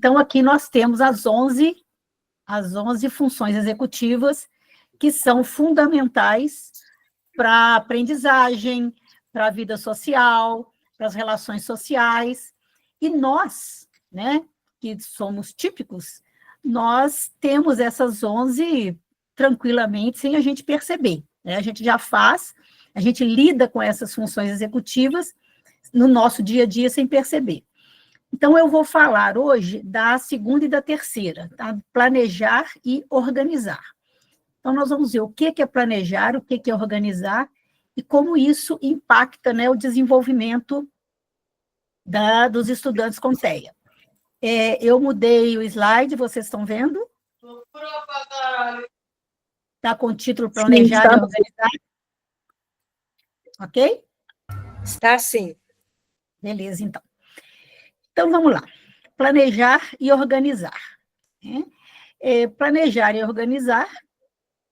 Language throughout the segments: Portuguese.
Então, aqui nós temos as 11 funções executivas que são fundamentais para a aprendizagem, para a vida social, para as relações sociais. E nós, né, que somos típicos, nós temos essas 11 tranquilamente, sem a gente perceber, né? A gente já faz, a gente lida com essas funções executivas no nosso dia a dia sem perceber. Então, eu vou falar hoje da segunda e da terceira, tá? Planejar e organizar. Então, nós vamos ver o que é planejar, o que é organizar, e como isso impacta, né, o desenvolvimento dos estudantes com TEA. Eu mudei o slide, vocês estão vendo? Está com o título Planejar e Organizar. Ok? Está sim. Beleza, então. Então, vamos lá. Planejar e organizar. Planejar e organizar,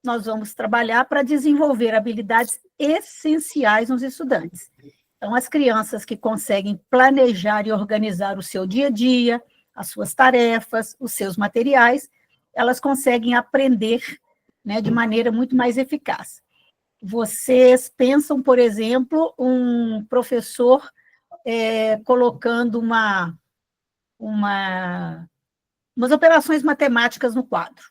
nós vamos trabalhar para desenvolver habilidades essenciais nos estudantes. Então, as crianças que conseguem planejar e organizar o seu dia a dia, as suas tarefas, os seus materiais, elas conseguem aprender, né, de maneira muito mais eficaz. Vocês pensam, por exemplo, um professor colocando umas operações matemáticas no quadro.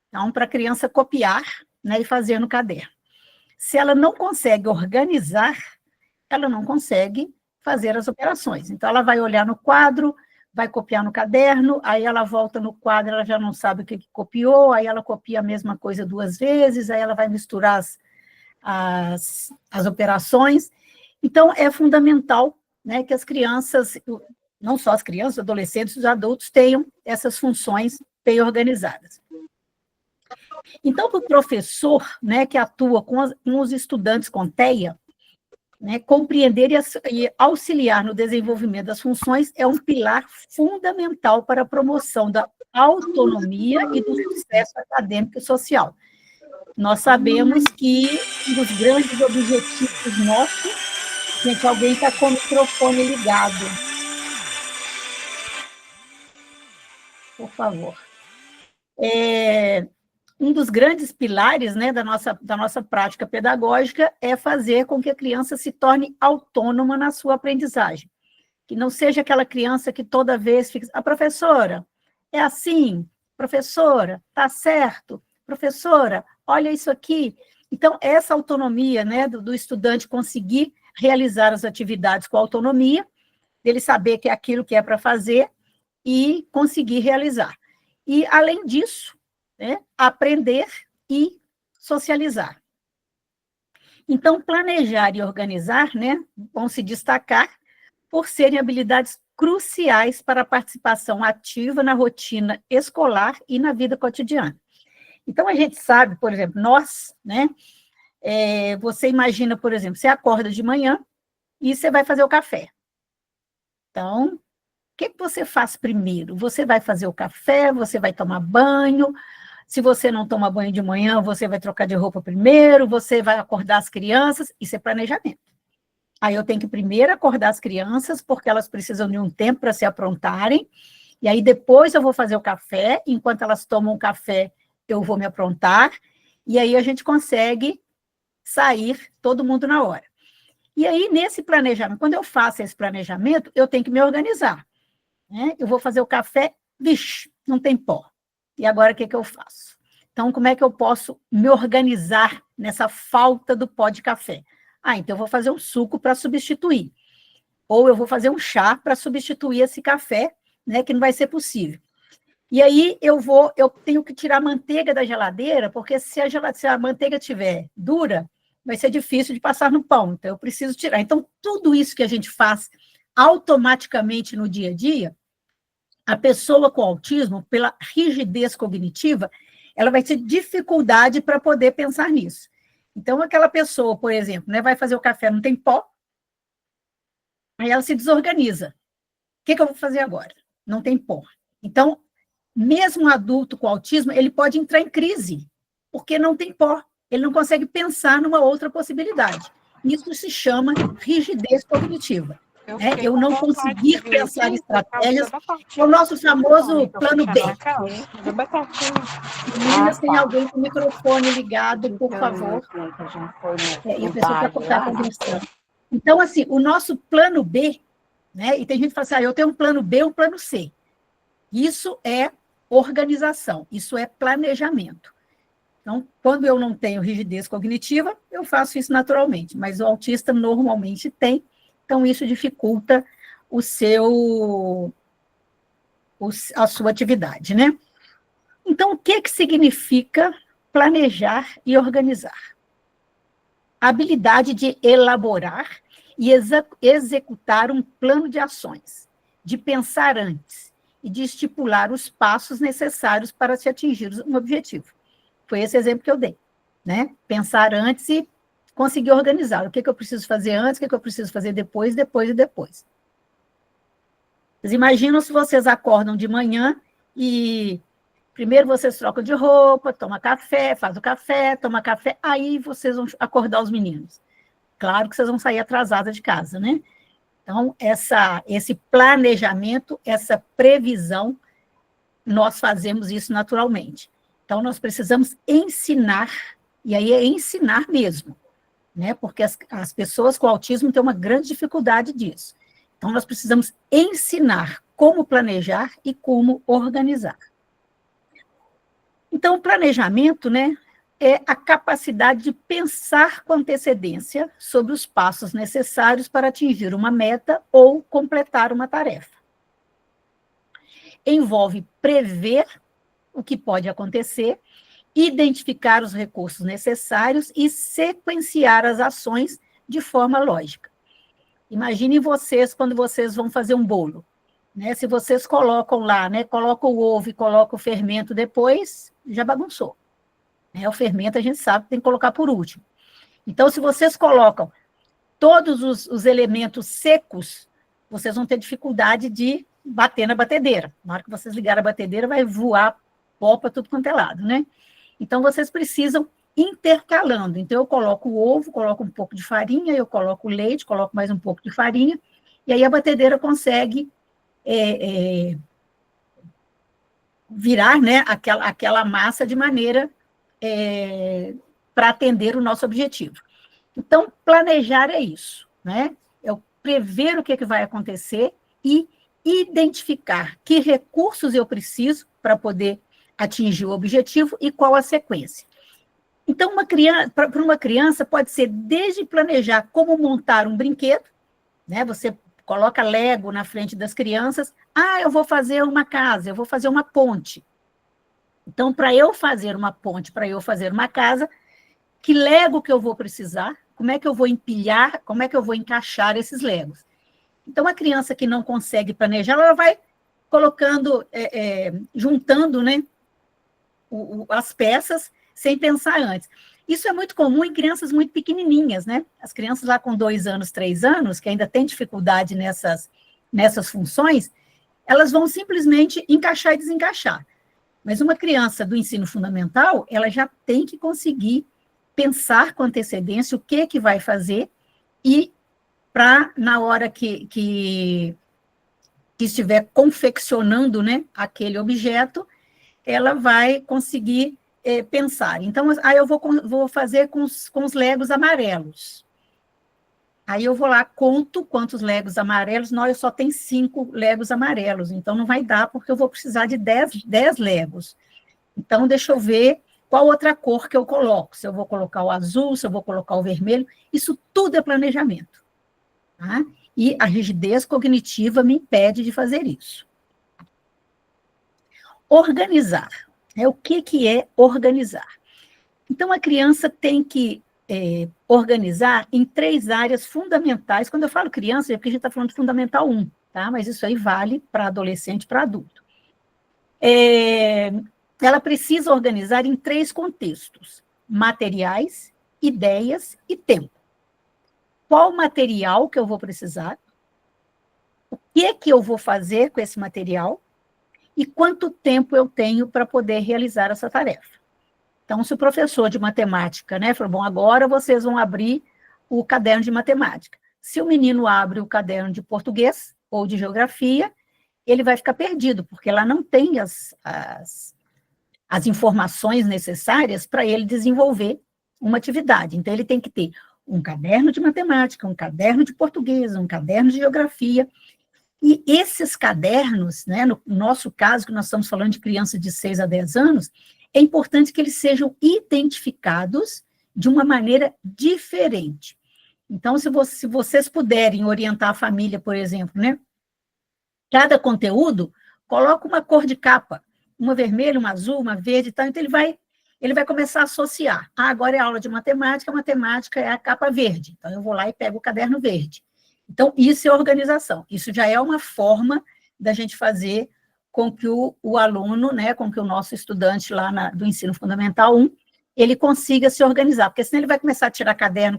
Então, para a criança copiar, né, e fazer no caderno. Se ela não consegue organizar, ela não consegue fazer as operações. Então, ela vai olhar no quadro, vai copiar no caderno, aí ela volta no quadro, ela já não sabe o que copiou, aí ela copia a mesma coisa 2 vezes, aí ela vai misturar as operações. Então, é fundamental, né, que as crianças, não só as crianças, os adolescentes, os adultos, tenham essas funções bem organizadas. Então, para o professor, né, que atua com os estudantes com TEA, né, compreender e auxiliar no desenvolvimento das funções é um pilar fundamental para a promoção da autonomia e do sucesso acadêmico e social. Nós sabemos que um dos grandes objetivos nossos... Gente, alguém está com o microfone ligado. Por favor. Um dos grandes pilares, né, da nossa prática pedagógica é fazer com que a criança se torne autônoma na sua aprendizagem. Que não seja aquela criança que toda vez fica... A professora, é assim? Professora, está certo? Professora, olha isso aqui. Então, essa autonomia, né, do estudante conseguir realizar as atividades com autonomia, dele saber que é aquilo que é para fazer e conseguir realizar. E, além disso, né, aprender e socializar. Então, planejar e organizar, né, vão se destacar por serem habilidades cruciais para a participação ativa na rotina escolar e na vida cotidiana. Então, a gente sabe, por exemplo, nós, né, você imagina, por exemplo, você acorda de manhã e você vai fazer o café. Então, o que você faz primeiro? Você vai fazer o café, você vai tomar banho. Se você não toma banho de manhã, você vai trocar de roupa primeiro, você vai acordar as crianças, isso é planejamento. Aí eu tenho que primeiro acordar as crianças, porque elas precisam de um tempo para se aprontarem, e aí depois eu vou fazer o café, enquanto elas tomam o café, eu vou me aprontar, e aí a gente consegue sair todo mundo na hora. E aí, nesse planejamento, quando eu faço esse planejamento, eu tenho que me organizar, né? Eu vou fazer o café, vixe, não tem pó. E agora o que eu faço? Então, como é que eu posso me organizar nessa falta do pó de café? Então eu vou fazer um suco para substituir. Ou eu vou fazer um chá para substituir esse café, né, que não vai ser possível. E aí eu tenho que tirar a manteiga da geladeira, porque se a manteiga estiver dura, vai ser difícil de passar no pão, então eu preciso tirar. Então, tudo isso que a gente faz automaticamente no dia a dia, a pessoa com autismo, pela rigidez cognitiva, ela vai ter dificuldade para poder pensar nisso. Então, aquela pessoa, por exemplo, né, vai fazer o café, não tem pó, aí ela se desorganiza. O que eu vou fazer agora? Não tem pó. Então, mesmo um adulto com autismo, ele pode entrar em crise, porque não tem pó. Ele não consegue pensar numa outra possibilidade. Isso se chama rigidez cognitiva. Eu não conseguir pensar em estratégias, é o nosso famoso plano B. Meninas, tem alguém com o microfone ligado, por favor. E a pessoa está conversando. Então, assim, o nosso plano B, né? E tem gente que fala assim, eu tenho um plano B, um plano C. Isso é organização, isso é planejamento. Então, quando eu não tenho rigidez cognitiva, eu faço isso naturalmente, mas o autista normalmente tem, então isso dificulta a sua atividade, né? Então, o que significa planejar e organizar? A habilidade de elaborar e executar um plano de ações, de pensar antes e de estipular os passos necessários para se atingir um objetivo. Foi esse exemplo que eu dei, né? Pensar antes e conseguir organizar. O que eu preciso fazer antes, o que eu preciso fazer depois, depois e depois. Vocês imaginam se vocês acordam de manhã e primeiro vocês trocam de roupa, toma café, faz o café, toma café, aí vocês vão acordar os meninos. Claro que vocês vão sair atrasadas de casa, né? Então, esse planejamento, essa previsão, nós fazemos isso naturalmente. Então, nós precisamos ensinar, e aí é ensinar mesmo, né? Porque as pessoas com autismo têm uma grande dificuldade disso. Então, nós precisamos ensinar como planejar e como organizar. Então, o planejamento, né, é a capacidade de pensar com antecedência sobre os passos necessários para atingir uma meta ou completar uma tarefa. Envolve prever o que pode acontecer, identificar os recursos necessários e sequenciar as ações de forma lógica. Imaginem vocês quando vocês vão fazer um bolo, né? Se vocês colocam lá, né, colocam o ovo e colocam o fermento depois, já bagunçou. O fermento a gente sabe que tem que colocar por último. Então, se vocês colocam todos os elementos secos, vocês vão ter dificuldade de bater na batedeira. Na hora que vocês ligarem a batedeira, vai voar pó para tudo quanto é lado, né? Então, vocês precisam intercalando. Então, eu coloco o ovo, coloco um pouco de farinha, eu coloco o leite, coloco mais um pouco de farinha, e aí a batedeira consegue virar, né, aquela massa de maneira para atender o nosso objetivo. Então, planejar é isso, né? É o prever o que vai acontecer e identificar que recursos eu preciso para poder atingir o objetivo e qual a sequência. Então, para uma criança, pode ser desde planejar como montar um brinquedo, né? Você coloca Lego na frente das crianças, eu vou fazer uma casa, eu vou fazer uma ponte. Então, para eu fazer uma ponte, para eu fazer uma casa, que Lego que eu vou precisar, como é que eu vou empilhar, como é que eu vou encaixar esses Legos. Então, a criança que não consegue planejar, ela vai colocando, juntando, né, as peças sem pensar antes. Isso é muito comum em crianças muito pequenininhas, né? As crianças lá com 2 anos, 3 anos, que ainda têm dificuldade nessas funções, elas vão simplesmente encaixar e desencaixar. Mas uma criança do ensino fundamental, ela já tem que conseguir pensar com antecedência o que vai fazer e para, na hora que estiver confeccionando, né, aquele objeto, ela vai conseguir pensar. Então, eu vou fazer com os Legos amarelos. Aí eu vou lá, conto quantos Legos amarelos, eu só tenho 5 Legos amarelos, então não vai dar, porque eu vou precisar de 10 Legos. Então, deixa eu ver qual outra cor que eu coloco, se eu vou colocar o azul, se eu vou colocar o vermelho, isso tudo é planejamento. Tá? E a rigidez cognitiva me impede de fazer isso. Organizar. O que é organizar? Então, a criança tem que organizar em 3 áreas fundamentais. Quando eu falo criança, é porque a gente está falando de Fundamental 1, tá? Mas isso aí vale para adolescente e para adulto. Ela precisa organizar em 3 contextos: materiais, ideias e tempo. Qual material que eu vou precisar? O que eu vou fazer com esse material? E quanto tempo eu tenho para poder realizar essa tarefa? Então, se o professor de matemática, né, falou, bom, agora vocês vão abrir o caderno de matemática. Se o menino abre o caderno de português ou de geografia, ele vai ficar perdido, porque lá não tem as informações necessárias para ele desenvolver uma atividade. Então, ele tem que ter um caderno de matemática, um caderno de português, um caderno de geografia. E esses cadernos, né, no nosso caso, que nós estamos falando de crianças de 6 a 10 anos, é importante que eles sejam identificados de uma maneira diferente. Então, se vocês puderem orientar a família, por exemplo, né, cada conteúdo, coloca uma cor de capa, uma vermelha, uma azul, uma verde e tal, então ele vai começar a associar. Ah, agora é aula de matemática, a matemática é a capa verde, então eu vou lá e pego o caderno verde. Então, isso é organização, isso já é uma forma da gente fazer com que o aluno, né, com que o nosso estudante lá do ensino fundamental 1, ele consiga se organizar, porque senão ele vai começar a tirar caderno,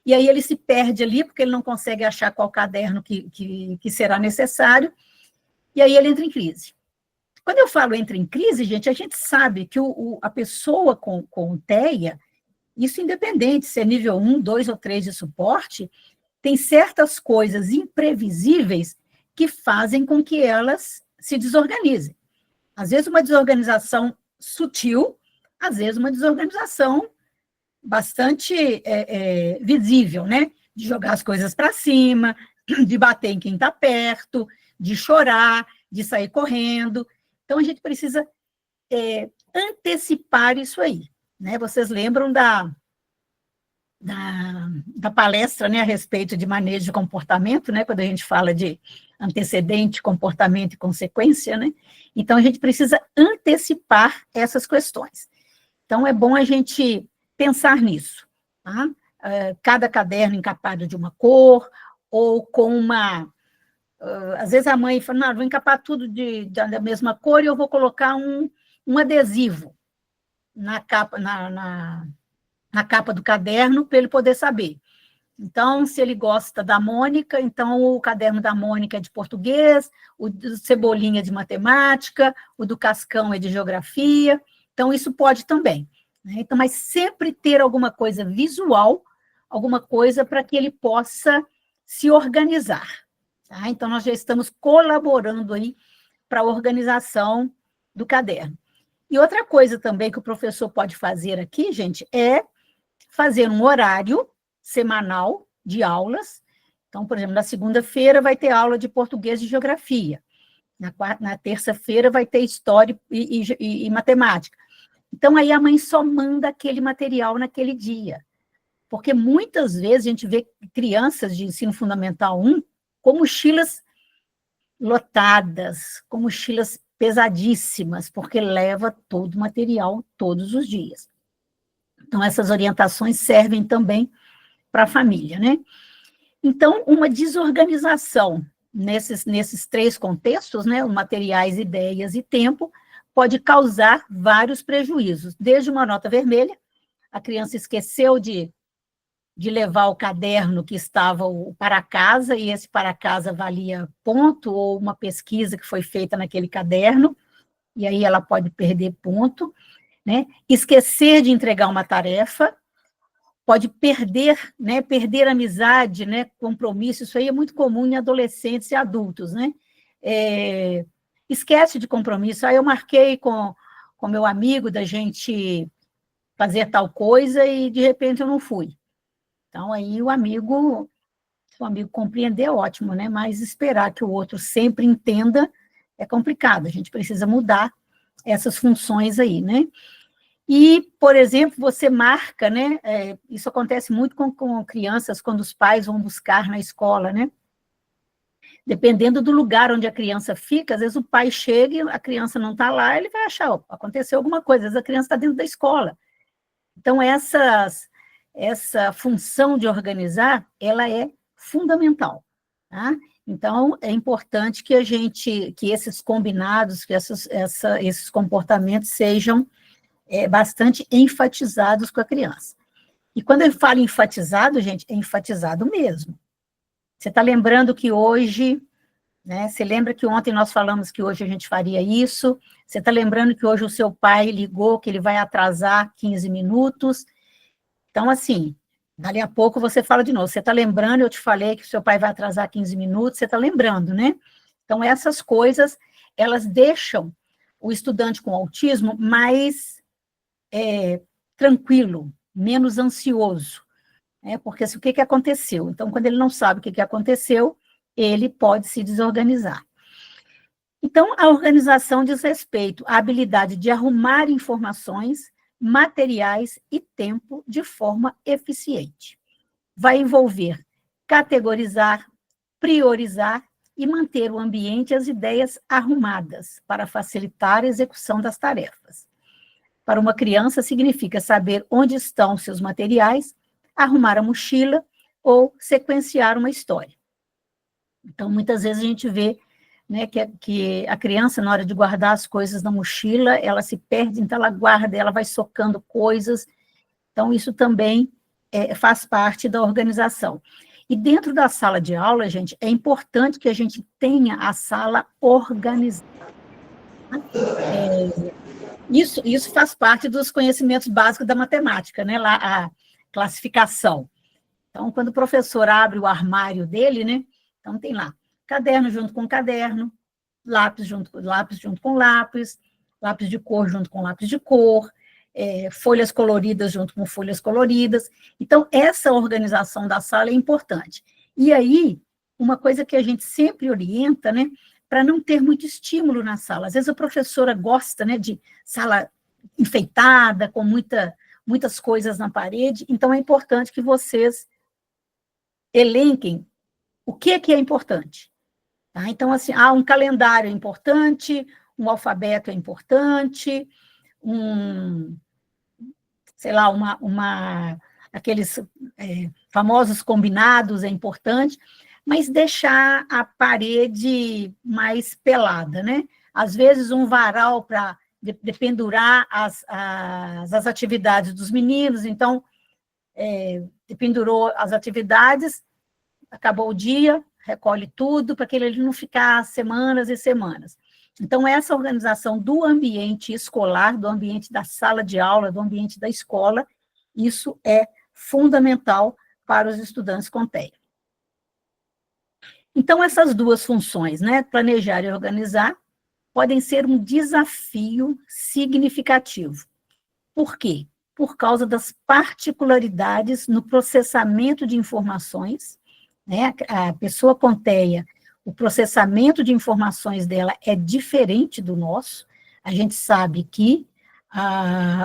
e aí ele se perde ali, porque ele não consegue achar qual caderno que será necessário, e aí ele entra em crise. Quando eu falo entra em crise, gente, a gente sabe que a pessoa com TEA, isso independente se é nível 1, 2 ou 3 de suporte, tem certas coisas imprevisíveis que fazem com que elas se desorganizem. Às vezes uma desorganização sutil, às vezes uma desorganização bastante visível, né? De jogar as coisas para cima, de bater em quem está perto, de chorar, de sair correndo. Então, a gente precisa antecipar isso aí, né? Vocês lembram da palestra, né, a respeito de manejo de comportamento, né? Quando a gente fala de antecedente, comportamento e consequência, né? Então, a gente precisa antecipar essas questões. Então, é bom a gente pensar nisso, tá? Cada caderno encapado de uma cor, ou com às vezes a mãe fala, não, vou encapar tudo da mesma cor e eu vou colocar um adesivo na capa, na capa do caderno para ele poder saber. Então, se ele gosta da Mônica, então o caderno da Mônica é de português, o do Cebolinha é de matemática, o do Cascão é de geografia, então isso pode também. Né? Então, mas sempre ter alguma coisa visual, alguma coisa para que ele possa se organizar. Tá? Então, nós já estamos colaborando aí para a organização do caderno. E outra coisa também que o professor pode fazer aqui, gente, é fazer um horário semanal de aulas. Então, por exemplo, na segunda-feira vai ter aula de português e geografia. Na terça-feira vai ter história e matemática. Então, aí a mãe só manda aquele material naquele dia. Porque muitas vezes a gente vê crianças de ensino fundamental 1 com mochilas lotadas, com mochilas pesadíssimas, porque leva todo o material todos os dias. Então, essas orientações servem também para a família, né? Então, uma desorganização nesses 3 contextos, né, materiais, ideias e tempo, pode causar vários prejuízos, desde uma nota vermelha, a criança esqueceu de levar o caderno que estava para casa, e esse para casa valia ponto, ou uma pesquisa que foi feita naquele caderno, e aí ela pode perder ponto, né? Esquecer de entregar uma tarefa, pode perder, né? Perder amizade, né? Compromisso, isso aí é muito comum em adolescentes e adultos, né? Esquece de compromisso, aí eu marquei com meu amigo da gente fazer tal coisa e de repente eu não fui. Então, aí se o amigo compreender, é ótimo, né? Mas esperar que o outro sempre entenda é complicado, a gente precisa mudar essas funções aí, né? E, por exemplo, você marca, né? Isso acontece muito com crianças, quando os pais vão buscar na escola, né? Dependendo do lugar onde a criança fica, às vezes o pai chega e a criança não está lá, ele vai achar, ó, aconteceu alguma coisa, às vezes a criança está dentro da escola. Então, essa função de organizar, ela é fundamental, tá? Então, é importante que que esses combinados, que esses comportamentos sejam bastante enfatizados com a criança. E quando eu falo enfatizado, gente, é enfatizado mesmo. Você está lembrando que hoje, né? Você lembra que ontem nós falamos que hoje a gente faria isso? Você está lembrando que hoje o seu pai ligou que ele vai atrasar 15 minutos? Então, assim, Dali a pouco você fala de novo. Você está lembrando, eu te falei que o seu pai vai atrasar 15 minutos, você está lembrando, né? Então, essas coisas, elas deixam o estudante com autismo mais tranquilo, menos ansioso, né? Porque o que aconteceu? Então, quando ele não sabe o que aconteceu, ele pode se desorganizar. Então, a organização diz respeito à habilidade de arrumar informações, materiais e tempo de forma eficiente. Vai envolver categorizar, priorizar e manter o ambiente e as ideias arrumadas para facilitar a execução das tarefas. Para uma criança, significa saber onde estão seus materiais, arrumar a mochila ou sequenciar uma história. Então, muitas vezes a gente vê, né, que a criança, na hora de guardar as coisas na mochila, ela se perde, então ela guarda, ela vai socando coisas. Então, isso também faz parte da organização. E dentro da sala de aula, gente, é importante que a gente tenha a sala organizada. Isso faz parte dos conhecimentos básicos da matemática, né? Lá, a classificação. Então, quando o professor abre o armário dele, né? Então, tem lá caderno junto com caderno, lápis junto com lápis, lápis de cor junto com lápis de cor, folhas coloridas junto com folhas coloridas. Então, essa organização da sala é importante. E aí, uma coisa que a gente sempre orienta, né, para não ter muito estímulo na sala. Às vezes a professora gosta, né, de sala enfeitada, com muitas coisas na parede, então é importante que vocês elenquem o que é importante. Tá? Então, assim, um calendário é importante, um alfabeto é importante, sei lá, aqueles famosos combinados é importante, mas deixar a parede mais pelada, né? Às vezes, um varal para de pendurar as atividades dos meninos, então, pendurou as atividades, acabou o dia, recolhe tudo, para que ele não ficar semanas e semanas. Então, essa organização do ambiente escolar, do ambiente da sala de aula, do ambiente da escola, isso é fundamental para os estudantes com TEA. Então, essas duas funções, né, planejar e organizar, podem ser um desafio significativo. Por quê? Por causa das particularidades no processamento de informações, né? A pessoa com TEA, o processamento de informações dela é diferente do nosso. A gente sabe que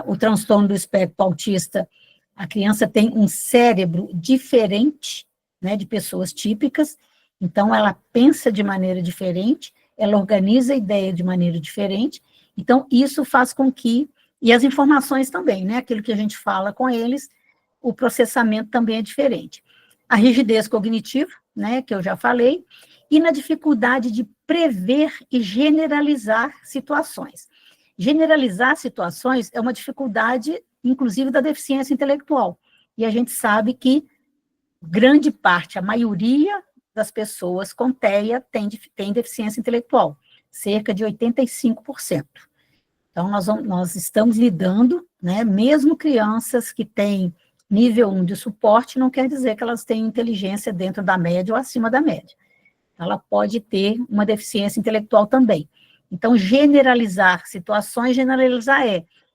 o transtorno do espectro autista, a criança tem um cérebro diferente, né, de pessoas típicas, então ela pensa de maneira diferente, ela organiza a ideia de maneira diferente, então isso faz com que, e as informações também, né, aquilo que a gente fala com eles, o processamento também é diferente. A rigidez cognitiva, né, que eu já falei, e na dificuldade de prever e generalizar situações. Generalizar situações é uma dificuldade, inclusive, da deficiência intelectual. E a gente sabe que grande parte, a maioria das pessoas com TEA tem deficiência intelectual, cerca de 85%. Então, nós estamos lidando, né, mesmo crianças que têm nível 1 de suporte, não quer dizer que elas têm inteligência dentro da média ou acima da média. Ela pode ter uma deficiência intelectual também. Então, generalizar situações, generalizar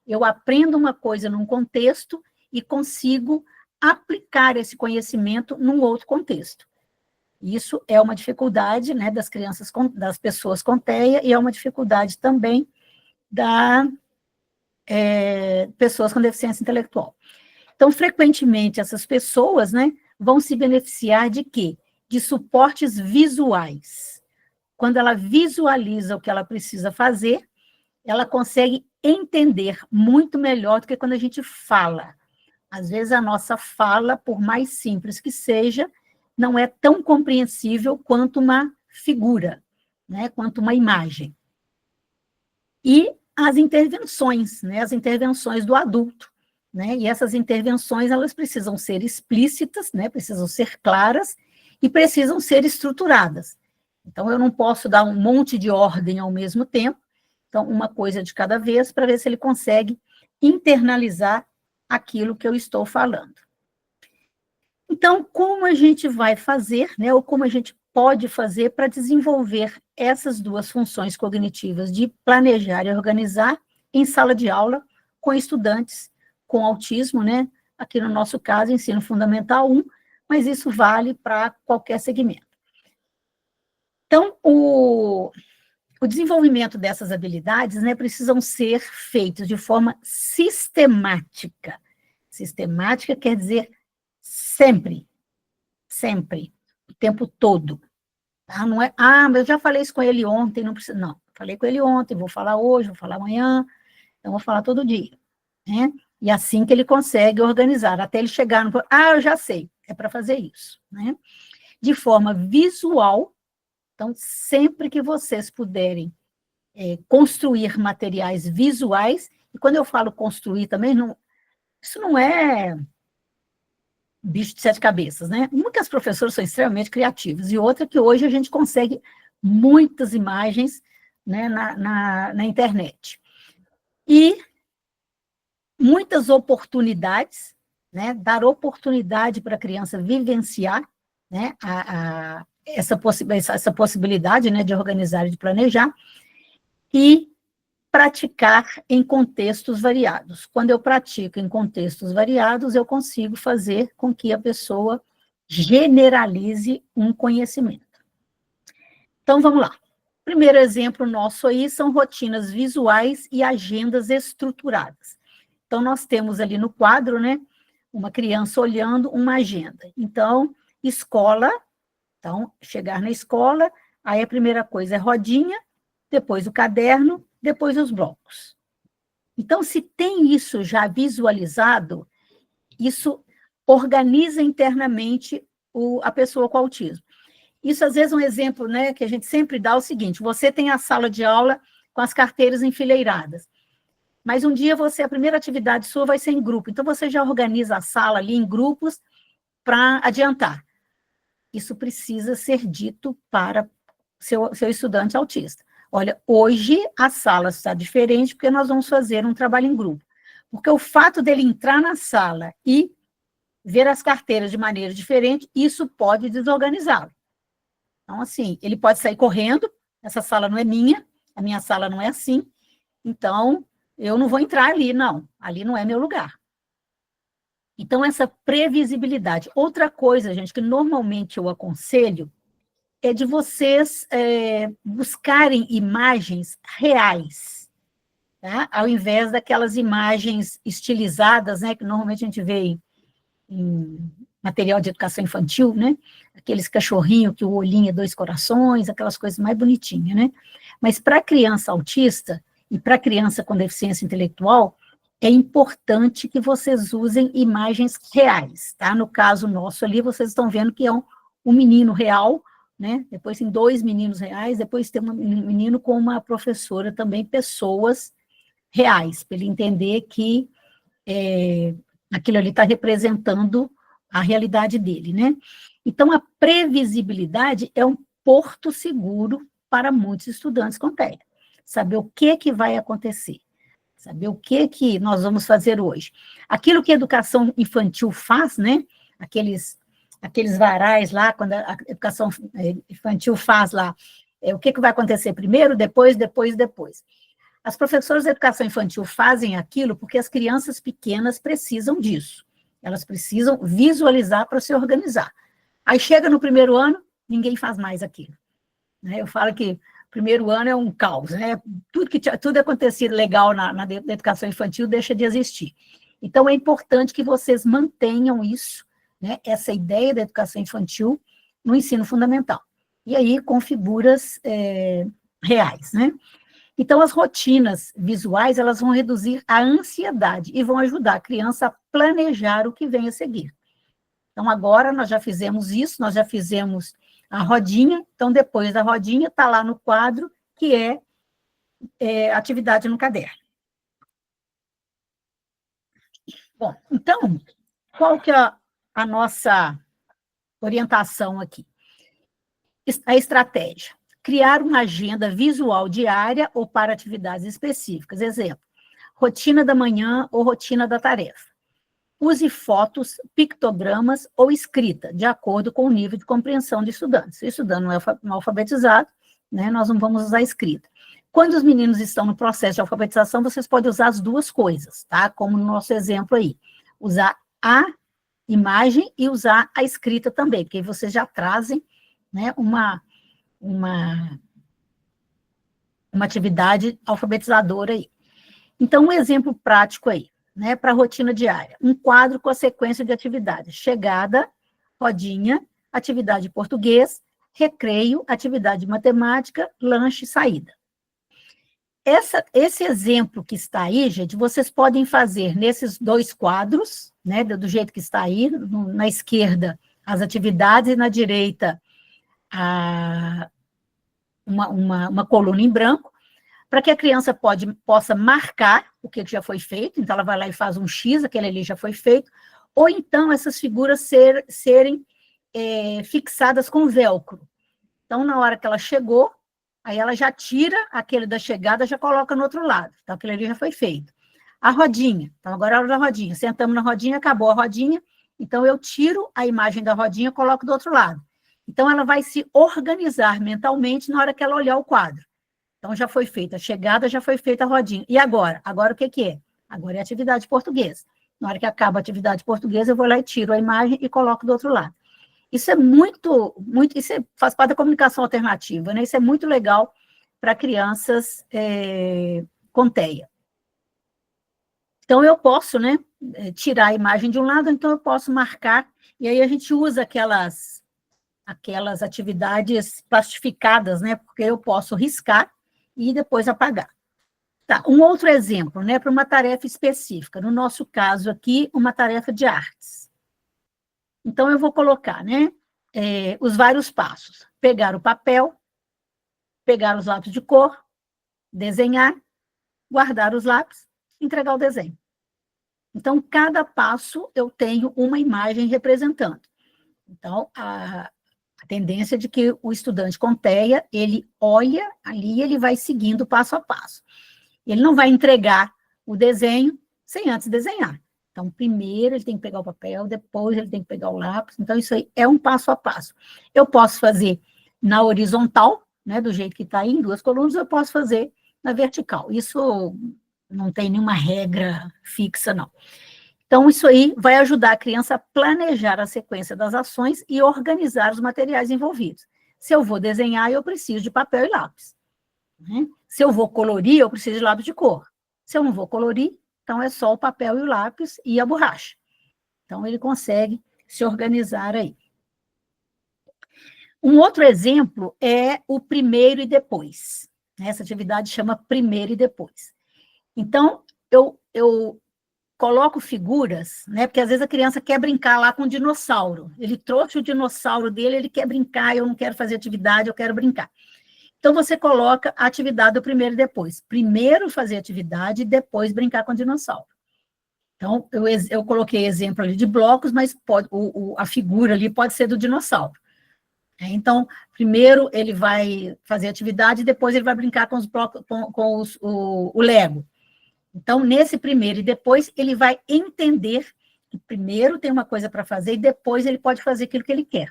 eu aprendo uma coisa num contexto e consigo aplicar esse conhecimento num outro contexto. Isso é uma dificuldade, né, das pessoas com TEA e é uma dificuldade também das pessoas com deficiência intelectual. Então, frequentemente, essas pessoas, né, vão se beneficiar de quê? De suportes visuais. Quando ela visualiza o que ela precisa fazer, ela consegue entender muito melhor do que quando a gente fala. Às vezes, a nossa fala, por mais simples que seja, não é tão compreensível quanto uma figura, né, quanto uma imagem. E as intervenções, né, as intervenções do adulto, né, e essas intervenções, elas precisam ser explícitas, né, precisam ser claras e precisam ser estruturadas. Então, eu não posso dar um monte de ordem ao mesmo tempo, então, uma coisa de cada vez, para ver se ele consegue internalizar aquilo que eu estou falando. Então, como a gente vai fazer, né, ou como a gente pode fazer para desenvolver essas duas funções cognitivas de planejar e organizar em sala de aula com estudantes com autismo, né? Aqui no nosso caso, ensino fundamental 1, mas isso vale para qualquer segmento. Então, o desenvolvimento dessas habilidades, né, precisam ser feitos de forma sistemática. Sistemática quer dizer sempre, sempre, o tempo todo. Tá? Não é, mas eu já falei isso com ele ontem, não precisa. Não, falei com ele ontem, vou falar hoje, vou falar amanhã, então vou falar todo dia. Né? E assim que ele consegue organizar, até ele chegar no. Eu já sei, é para fazer isso. Né? De forma visual, então, sempre que vocês puderem construir materiais visuais, e quando eu falo construir também, isso não é bicho de 7 cabeças, né? Muitas professoras são extremamente criativas, e outra que hoje a gente consegue muitas imagens, né, na internet. E muitas oportunidades, né, dar oportunidade para a criança vivenciar, né, essa possibilidade, né, de organizar e de planejar, e praticar em contextos variados. Quando eu pratico em contextos variados, eu consigo fazer com que a pessoa generalize um conhecimento. Então, vamos lá. Primeiro exemplo nosso aí são rotinas visuais e agendas estruturadas. Então, nós temos ali no quadro, né, uma criança olhando uma agenda. Então, escola, então, chegar na escola, aí a primeira coisa é rodinha, depois o caderno, depois os blocos. Então, se tem isso já visualizado, isso organiza internamente a pessoa com autismo. Isso, às vezes, um exemplo, né, que a gente sempre dá é o seguinte: você tem a sala de aula com as carteiras enfileiradas, mas um dia a primeira atividade sua vai ser em grupo, então você já organiza a sala ali em grupos para adiantar. Isso precisa ser dito para seu estudante autista. Olha, hoje a sala está diferente porque nós vamos fazer um trabalho em grupo. Porque o fato dele entrar na sala e ver as carteiras de maneira diferente, isso pode desorganizá-lo. Então, assim, ele pode sair correndo, essa sala não é minha, a minha sala não é assim, então eu não vou entrar ali, não. Ali não é meu lugar. Então, essa previsibilidade. Outra coisa, gente, que normalmente eu aconselho, é de vocês buscarem imagens reais, tá? Ao invés daquelas imagens estilizadas, né, que normalmente a gente vê em material de educação infantil, né? Aqueles cachorrinhos que o olhinho é 2 corações, aquelas coisas mais bonitinhas, né? Mas para criança autista e para criança com deficiência intelectual, é importante que vocês usem imagens reais, tá? No caso nosso ali, vocês estão vendo que é um menino real, né? Depois tem 2 meninos reais, depois tem um menino com uma professora também, pessoas reais, para ele entender que aquilo ali está representando a realidade dele, né? Então, a previsibilidade é um porto seguro para muitos estudantes com TEA. Saber o que vai acontecer, saber o que nós vamos fazer hoje. Aquilo que a educação infantil faz, né? Aqueles varais lá, quando a educação infantil faz lá, o que vai acontecer primeiro, depois. As professoras de educação infantil fazem aquilo porque as crianças pequenas precisam disso. Elas precisam visualizar para se organizar. Aí chega no primeiro ano, ninguém faz mais aquilo. Eu falo que o primeiro ano é um caos, né? Tudo acontecido legal na educação infantil deixa de existir. Então, é importante que vocês mantenham isso, né, essa ideia da educação infantil no ensino fundamental. E aí, com figuras reais, né? Então, as rotinas visuais, elas vão reduzir a ansiedade e vão ajudar a criança a planejar o que vem a seguir. Então, agora nós já fizemos isso, nós já fizemos a rodinha, então, depois da rodinha, está lá no quadro, que é atividade no caderno. Bom, então, qual que é a nossa orientação aqui? A estratégia. Criar uma agenda visual diária ou para atividades específicas. Exemplo, rotina da manhã ou rotina da tarefa. Use fotos, pictogramas ou escrita, de acordo com o nível de compreensão do estudante. Se o estudante não é alfabetizado, né, nós não vamos usar escrita. Quando os meninos estão no processo de alfabetização, vocês podem usar as duas coisas, tá? Como no nosso exemplo aí. Usar a imagem e usar a escrita também, porque vocês já trazem, né, uma atividade alfabetizadora aí. Então, um exemplo prático aí, né, para a rotina diária. Um quadro com a sequência de atividades. Chegada, rodinha, atividade de português, recreio, atividade de matemática, lanche, saída. Esse exemplo que está aí, gente, vocês podem fazer nesses dois quadros, né, do jeito que está aí, na esquerda, as atividades, e na direita, uma coluna em branco, para que a criança possa marcar o que já foi feito, então ela vai lá e faz um X, aquele ali já foi feito, ou então essas figuras serem fixadas com velcro. Então, na hora que ela chegou, aí ela já tira aquele da chegada, já coloca no outro lado, então aquele ali já foi feito. A rodinha, então agora é a hora da rodinha, sentamos na rodinha, acabou a rodinha, então eu tiro a imagem da rodinha e coloco do outro lado. Então, ela vai se organizar mentalmente na hora que ela olhar o quadro. Então, já foi feita a chegada, já foi feita a rodinha. E agora? Agora o que é? Agora é atividade portuguesa. Na hora que acaba a atividade portuguesa, eu vou lá e tiro a imagem e coloco do outro lado. Isso é isso faz parte da comunicação alternativa, né? Isso é muito legal para crianças com TEA. Então, eu posso, né, tirar a imagem de um lado, então eu posso marcar, e aí a gente usa aquelas atividades plastificadas, né, porque eu posso riscar e depois apagar. Tá, um outro exemplo, né, para uma tarefa específica, no nosso caso aqui, uma tarefa de artes. Então, eu vou colocar, né, os vários passos. Pegar o papel, pegar os lápis de cor, desenhar, guardar os lápis, entregar o desenho. Então, cada passo eu tenho uma imagem representando. Então, a tendência de que o estudante com TEA, ele olha ali, ele vai seguindo passo a passo. Ele não vai entregar o desenho sem antes desenhar. Então, primeiro ele tem que pegar o papel, depois ele tem que pegar o lápis. Então, isso aí é um passo a passo. Eu posso fazer na horizontal, né, do jeito que está aí, em duas colunas, eu posso fazer na vertical. Isso não tem nenhuma regra fixa, não. Então, isso aí vai ajudar a criança a planejar a sequência das ações e organizar os materiais envolvidos. Se eu vou desenhar, eu preciso de papel e lápis, né? Se eu vou colorir, eu preciso de lápis de cor. Se eu não vou colorir, então é só o papel e o lápis e a borracha. Então, ele consegue se organizar aí. Um outro exemplo é o primeiro e depois. Essa atividade chama primeiro e depois. Então, eu coloco figuras, né? Porque às vezes a criança quer brincar lá com o dinossauro. Ele trouxe o dinossauro dele, ele quer brincar, eu não quero fazer atividade, eu quero brincar. Então, você coloca a atividade do primeiro e depois. Primeiro fazer atividade e depois brincar com o dinossauro. Então, eu coloquei exemplo ali de blocos, mas a figura ali pode ser do dinossauro. Então, primeiro ele vai fazer atividade e depois ele vai brincar com os blocos, com o Lego. Então, nesse primeiro e depois, ele vai entender que primeiro tem uma coisa para fazer e depois ele pode fazer aquilo que ele quer.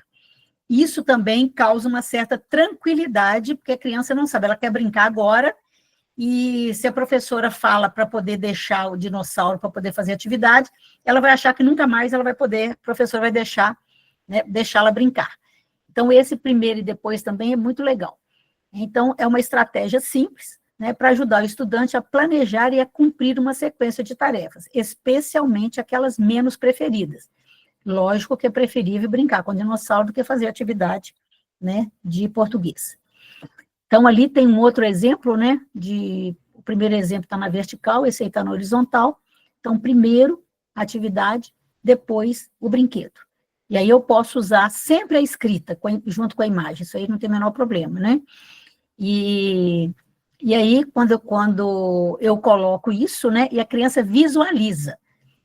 Isso também causa uma certa tranquilidade, porque a criança não sabe, ela quer brincar agora, e se a professora fala para poder deixar o dinossauro para poder fazer atividade, ela vai achar que nunca mais ela vai poder, a professora vai deixar, né, deixá-la brincar. Então, esse primeiro e depois também é muito legal. Então, é uma estratégia simples, né, para ajudar o estudante a planejar e a cumprir uma sequência de tarefas, especialmente aquelas menos preferidas. Lógico que é preferível brincar com dinossauro do que fazer atividade, né, de português. Então, ali tem um outro exemplo, né, o primeiro exemplo está na vertical, esse aí está na horizontal. Então, primeiro, atividade, depois, o brinquedo. E aí eu posso usar sempre a escrita, junto com a imagem, isso aí não tem o menor problema, né? E aí, quando eu coloco isso, né, e a criança visualiza,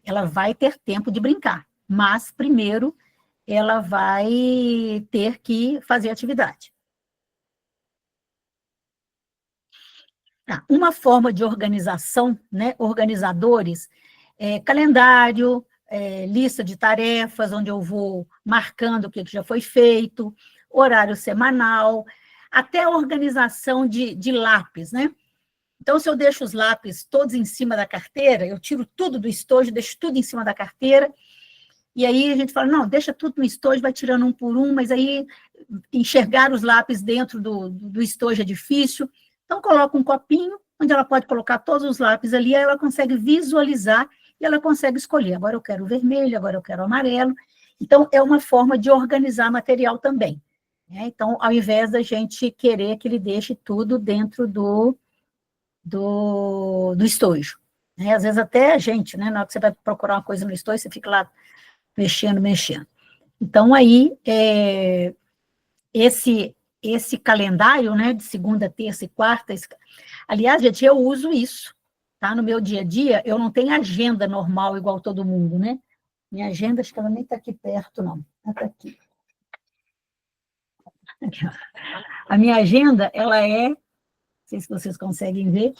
ela vai ter tempo de brincar, mas primeiro ela vai ter que fazer atividade. Uma forma de organização, né, organizadores, calendário, lista de tarefas, onde eu vou marcando o que já foi feito, horário semanal, até a organização de lápis, né? Então, se eu deixo os lápis todos em cima da carteira, eu tiro tudo do estojo, deixo tudo em cima da carteira, e aí a gente fala, não, deixa tudo no estojo, vai tirando um por um, mas aí enxergar os lápis dentro do estojo é difícil. Então, coloca um copinho, onde ela pode colocar todos os lápis ali, aí ela consegue visualizar e ela consegue escolher. Agora eu quero o vermelho, agora eu quero o amarelo. Então, é uma forma de organizar material também. Né? Então, ao invés da gente querer que ele deixe tudo dentro do estojo. Né? Às vezes até a gente, né? Na hora que você vai procurar uma coisa no estojo, você fica lá mexendo. Então, aí, esse calendário, né, de segunda, terça e quarta, aliás, gente, eu uso isso, tá? No meu dia a dia, eu não tenho agenda normal igual todo mundo, né? Minha agenda, acho que ela nem está aqui perto, não. Ela está aqui. A minha agenda, ela não sei se vocês conseguem ver,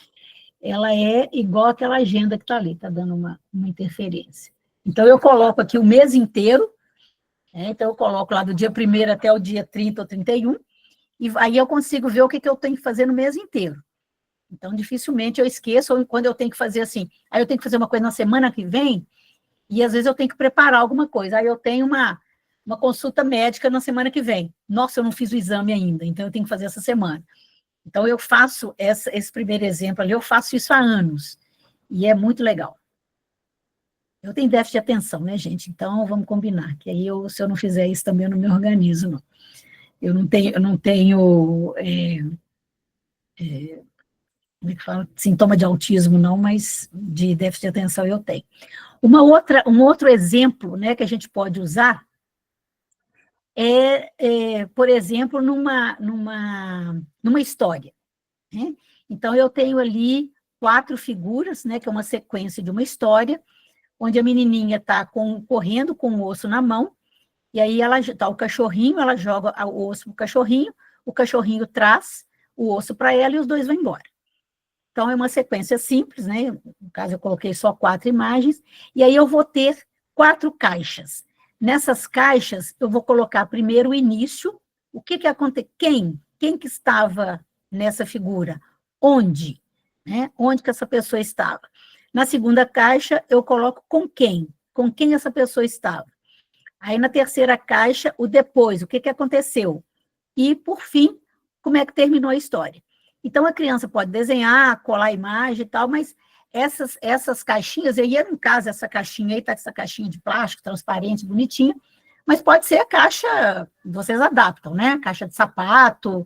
ela é igual àquela agenda que está ali, está dando uma interferência. Então, eu coloco aqui o mês inteiro, então eu coloco lá do dia 1º até o dia 30 ou 31, e aí eu consigo ver o que eu tenho que fazer no mês inteiro. Então, dificilmente eu esqueço, ou quando eu tenho que fazer assim, aí eu tenho que fazer uma coisa na semana que vem, e às vezes eu tenho que preparar alguma coisa, aí eu tenho uma consulta médica na semana que vem. Nossa, eu não fiz o exame ainda, então eu tenho que fazer essa semana. Então, eu faço esse primeiro exemplo ali, eu faço isso há anos, e é muito legal. Eu tenho déficit de atenção, né, gente? Então, vamos combinar, que aí se eu não fizer isso também, eu não me organizo, não. Eu não tenho como é que fala? Sintoma de autismo, não, mas de déficit de atenção eu tenho. Um outro exemplo, né, que a gente pode usar por exemplo, numa história. Né? Então, eu tenho ali 4 figuras, né, que é uma sequência de uma história, onde a menininha está correndo com o osso na mão, e aí ela está o cachorrinho, ela joga o osso para o cachorrinho traz o osso para ela e os dois vão embora. Então, é uma sequência simples, né? No caso, eu coloquei só 4 imagens, e aí eu vou ter 4 caixas. Nessas caixas, eu vou colocar primeiro o início, o que aconteceu, quem que estava nessa figura, onde, né? Onde que essa pessoa estava. Na segunda caixa, eu coloco com quem essa pessoa estava. Aí, na terceira caixa, o depois, o que aconteceu. E, por fim, como é que terminou a história. Então, a criança pode desenhar, colar imagem e tal, mas essas caixinhas, aí, no caso, essa caixinha aí, tá essa caixinha de plástico, transparente, bonitinha, mas pode ser a caixa, vocês adaptam, né? Caixa de sapato,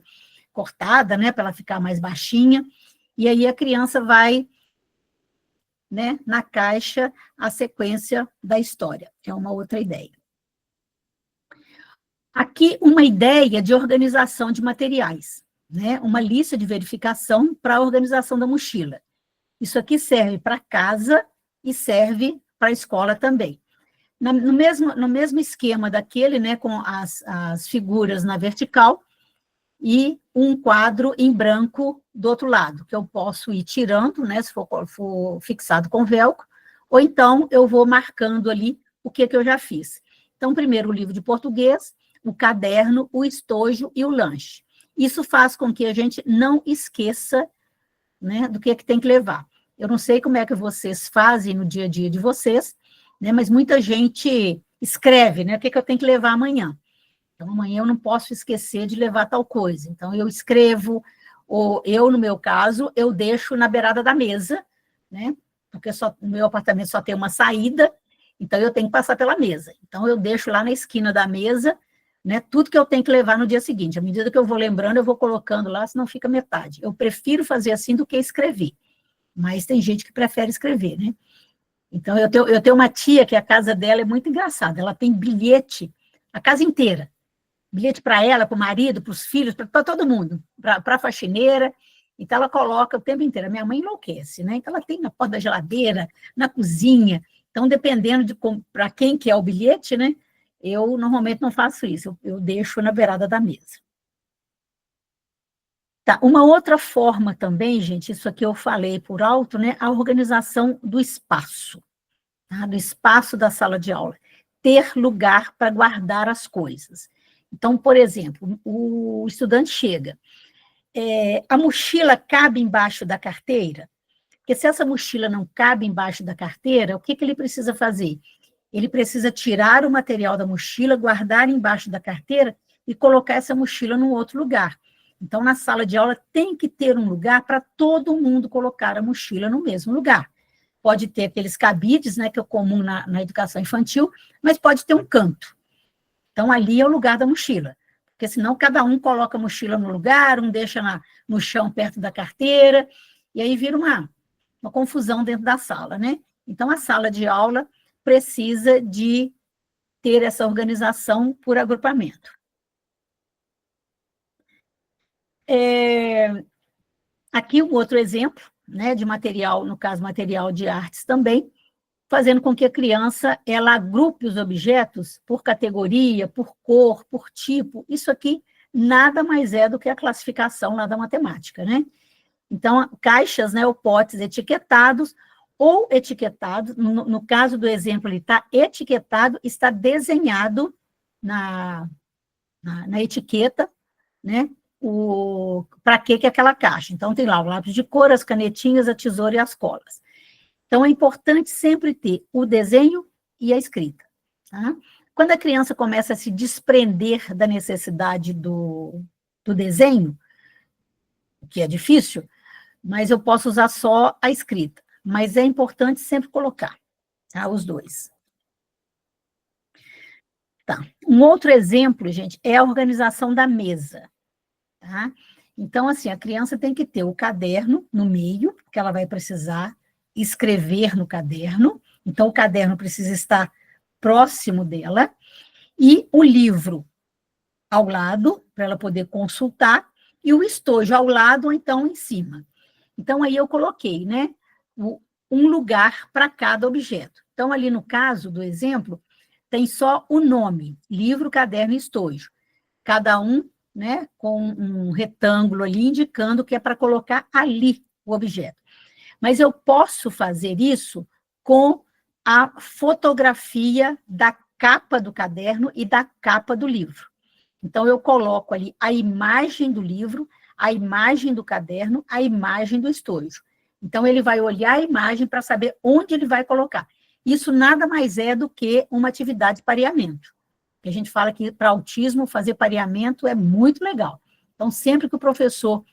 cortada, né? Para ela ficar mais baixinha, e aí a criança vai, né, na caixa, a sequência da história. É uma outra ideia. Aqui, uma ideia de organização de materiais, né? Uma lista de verificação para a organização da mochila. Isso aqui serve para casa e serve para a escola também. No mesmo esquema daquele, né, com as figuras na vertical e um quadro em branco do outro lado, que eu posso ir tirando, né, se for fixado com velcro, ou então eu vou marcando ali o que eu já fiz. Então, primeiro o livro de português, o caderno, o estojo e o lanche. Isso faz com que a gente não esqueça, né, do que tem que levar. Eu não sei como é que vocês fazem no dia a dia de vocês, né, mas muita gente escreve, né, o que eu tenho que levar amanhã. Então, amanhã eu não posso esquecer de levar tal coisa. Então, eu escrevo, ou no meu caso, eu deixo na beirada da mesa, né, porque no meu apartamento só tem uma saída, então eu tenho que passar pela mesa. Então, eu deixo lá na esquina da mesa, né, tudo que eu tenho que levar no dia seguinte. À medida que eu vou lembrando, eu vou colocando lá, senão fica metade. Eu prefiro fazer assim do que escrever, mas tem gente que prefere escrever, né? Então, eu tenho uma tia que a casa dela é muito engraçada, ela tem bilhete a casa inteira, bilhete para ela, para o marido, para os filhos, para todo mundo, para a faxineira, então ela coloca o tempo inteiro. A minha mãe enlouquece, né? Então ela tem na porta da geladeira, na cozinha, então dependendo de para quem que é o bilhete, né? Eu normalmente não faço isso, eu deixo na beirada da mesa. Tá, uma outra forma também, gente, isso aqui eu falei por alto, né? A organização do espaço. tá? Do espaço da sala de aula. Ter lugar para guardar as coisas. Então, por exemplo, o estudante chega, a mochila cabe embaixo da carteira? Porque se essa mochila não cabe embaixo da carteira, o que ele precisa fazer? Ele precisa tirar o material da mochila, guardar embaixo da carteira e colocar essa mochila num outro lugar. Então, na sala de aula, tem que ter um lugar para todo mundo colocar a mochila no mesmo lugar. Pode ter aqueles cabides, né, que é comum na educação infantil, mas pode ter um canto. Então, ali é o lugar da mochila, porque senão cada um coloca a mochila no lugar, um deixa no chão perto da carteira, e aí vira uma confusão dentro da sala, né? Então, a sala de aula precisa de ter essa organização por agrupamento. Aqui um outro exemplo, né, de material, no caso, material de artes também, fazendo com que a criança ela agrupe os objetos por categoria, por cor, por tipo. Isso aqui nada mais é do que a classificação lá da matemática, né? Então, caixas, né, ou potes etiquetados, ou etiquetados, no caso do exemplo, ele está etiquetado, está desenhado na etiqueta, né, para que aquela caixa. Então, tem lá o lápis de cor, as canetinhas, a tesoura e as colas. Então, é importante sempre ter o desenho e a escrita. Tá? Quando a criança começa a se desprender da necessidade do desenho, que é difícil, mas eu posso usar só a escrita. Mas é importante sempre colocar, tá? Os dois. Tá. Um outro exemplo, gente, é a organização da mesa. Tá? Então, assim, a criança tem que ter o caderno no meio, que ela vai precisar escrever no caderno. Então, o caderno precisa estar próximo dela, e o livro ao lado, para ela poder consultar, e o estojo ao lado, ou então em cima. Então, aí eu coloquei, né, um lugar para cada objeto. Então, ali no caso do exemplo, tem só o nome, livro, caderno e estojo. Cada um, né, com um retângulo ali, indicando que é para colocar ali o objeto. Mas eu posso fazer isso com a fotografia da capa do caderno e da capa do livro. Então, eu coloco ali a imagem do livro, a imagem do caderno, a imagem do estojo. Então, ele vai olhar a imagem para saber onde ele vai colocar. Isso nada mais é do que uma atividade de pareamento. A gente fala que para autismo fazer pareamento é muito legal. Então, sempre que o professor